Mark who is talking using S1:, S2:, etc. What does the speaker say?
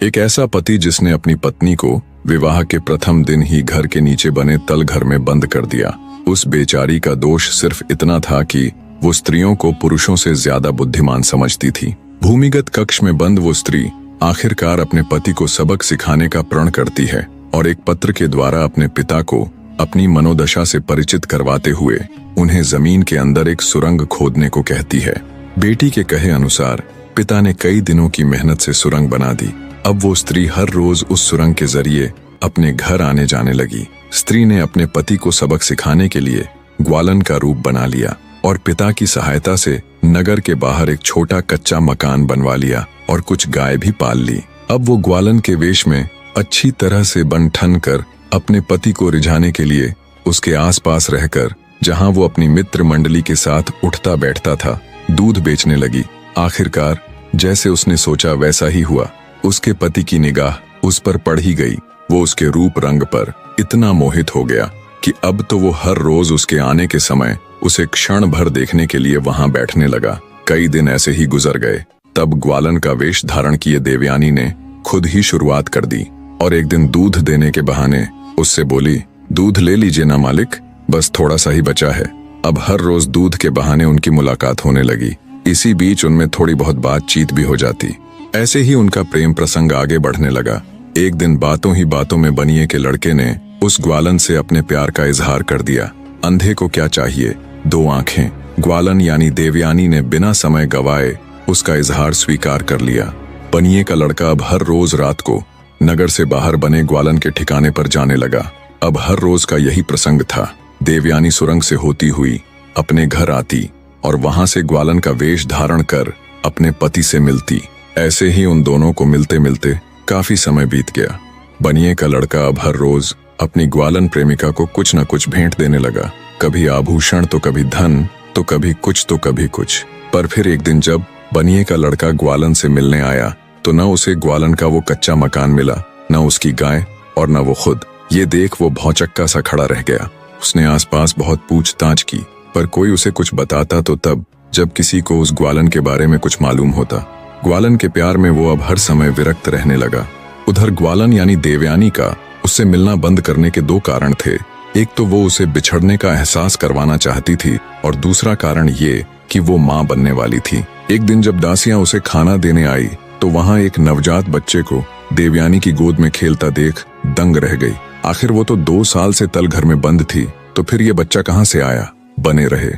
S1: एक ऐसा पति जिसने अपनी पत्नी को विवाह के प्रथम दिन ही घर के नीचे बने तल घर में बंद कर दिया। उस बेचारी का दोष सिर्फ इतना था कि वो स्त्रियों को पुरुषों से ज्यादा बुद्धिमान समझती थी। भूमिगत कक्ष में बंद वो स्त्री आखिरकार अपने पति को सबक सिखाने का प्रण करती है और एक पत्र के द्वारा अपने पिता को अपनी मनोदशा से परिचित करवाते हुए उन्हें जमीन के अंदर एक सुरंग खोदने को कहती है। बेटी के कहे अनुसार पिता ने कई दिनों की मेहनत से सुरंग बना दी। अब वो स्त्री हर रोज उस सुरंग के जरिए अपने घर आने जाने लगी। स्त्री ने अपने पति को सबक सिखाने के लिए ग्वालन का रूप बना लिया और पिता की सहायता से नगर के बाहर एक छोटा कच्चा मकान बनवा लिया और कुछ गाय भी पाल ली। अब वो ग्वालन के वेश में अच्छी तरह से बन ठन कर अपने पति को रिझाने के लिए उसके आसपास रहकर, जहां वो अपनी मित्र मंडली के साथ उठता बैठता था, दूध बेचने लगी। आखिरकार जैसे उसने सोचा वैसा ही हुआ। उसके पति की निगाह उस पर पड़ ही गई। वो उसके रूप रंग पर इतना मोहित हो गया कि अब तो वो हर रोज उसके आने के समय उसे क्षण भर देखने के लिए वहां बैठने लगा। कई दिन ऐसे ही गुजर गए। तब ग्वालन का वेश धारण किए देवयानी ने खुद ही शुरुआत कर दी और एक दिन दूध देने के बहाने उससे बोली, दूध ले लीजिए ना मालिक, बस थोड़ा सा ही बचा है। अब हर रोज दूध के बहाने उनकी मुलाकात होने लगी। इसी बीच उनमें थोड़ी बहुत बातचीत भी हो जाती। ऐसे ही उनका प्रेम प्रसंग आगे बढ़ने लगा। एक दिन बातों ही बातों में बनिए के लड़के ने उस ग्वालन से अपने प्यार का इजहार कर दिया। अंधे को क्या चाहिए, दो आंखें। ग्वालन यानी देवयानी ने बिना समय गवाए उसका इजहार स्वीकार कर लिया। बनिए का लड़का अब हर रोज रात को नगर से बाहर बने ग्वालन के ठिकाने पर जाने लगा। अब हर रोज का यही प्रसंग था। देवयानी सुरंग से होती हुई अपने घर आती और वहां से ग्वालन का वेश धारण कर अपने पति से मिलती। ऐसे ही उन दोनों को मिलते मिलते काफी समय बीत गया। बनिए का लड़का अब हर रोज अपनी ग्वालन प्रेमिका को कुछ न कुछ भेंट देने लगा। कभी आभूषण तो कभी धन, तो कभी कुछ तो कभी कुछ। पर फिर एक दिन जब बनिए का लड़का ग्वालन से मिलने आया तो न उसे ग्वालन का वो कच्चा मकान मिला, न उसकी गाय और न वो खुद। ये देख वो भौचक्का सा खड़ा रह गया। उसने आसपास बहुत पूछताछ की पर कोई उसे कुछ बताता तो तब जब किसी को उस ग्वालन के बारे में कुछ मालूम होता। ग्वालन के प्यार में वो अब हर समय विरक्त रहने लगा। उधर ग्वालन यानी देवयानी का उससे मिलना बंद करने के दो कारण थे। एक तो वो उसे बिछड़ने का एहसास करवाना चाहती थी और दूसरा कारण ये कि वो माँ बनने वाली थी। एक दिन जब दासियां उसे खाना देने आई तो वहां एक नवजात बच्चे को देवयानी की गोद में खेलता देख दंग रह गई। आखिर वो तो 2 साल से तल घर में बंद थी, तो फिर ये बच्चा कहां से आया। बने रहे।